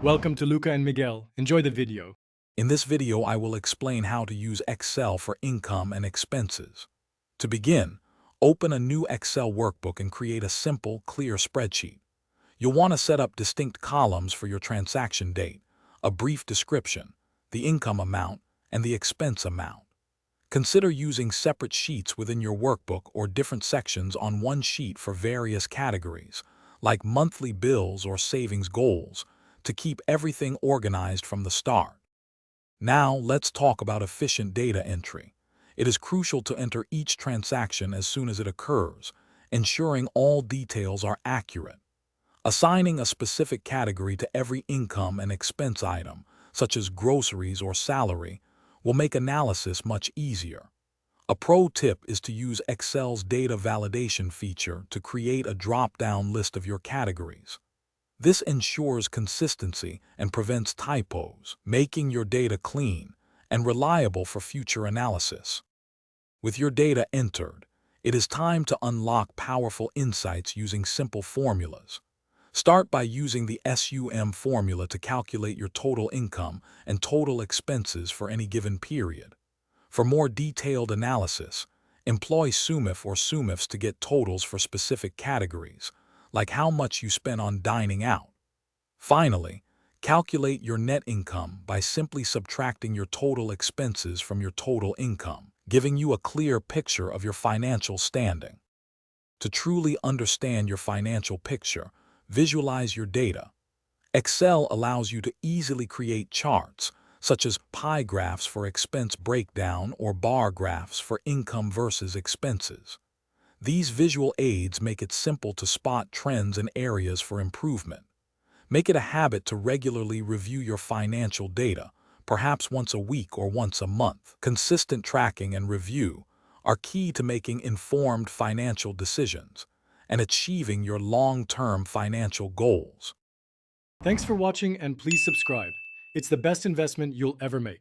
Welcome to Luca and Miguel. Enjoy the video. In this video, I will explain how to use Excel for income and expenses. To begin, open a new Excel workbook and create a simple, clear spreadsheet. You'll want to set up distinct columns for your transaction date, a brief description, the income amount, and the expense amount. Consider using separate sheets within your workbook or different sections on one sheet for various categories, like monthly bills or savings goals, to keep everything organized from the start. Now, let's talk about efficient data entry. It is crucial to enter each transaction as soon as it occurs, ensuring all details are accurate. Assigning a specific category to every income and expense item, such as groceries or salary, will make analysis much easier. A pro tip is to use Excel's data validation feature to create a drop-down list of your categories. This ensures consistency and prevents typos, making your data clean and reliable for future analysis. With your data entered, it is time to unlock powerful insights using simple formulas. Start by using the SUM formula to calculate your total income and total expenses for any given period. For more detailed analysis, employ SUMIF or SUMIFs to get totals for specific categories, like how much you spent on dining out. Finally, calculate your net income by simply subtracting your total expenses from your total income, giving you a clear picture of your financial standing. To truly understand your financial picture, visualize your data. Excel allows you to easily create charts, such as pie graphs for expense breakdown or bar graphs for income versus expenses. These visual aids make it simple to spot trends and areas for improvement. Make it a habit to regularly review your financial data, perhaps once a week or once a month. Consistent tracking and review are key to making informed financial decisions and achieving your long-term financial goals. Thanks for watching and please subscribe. It's the best investment you'll ever make.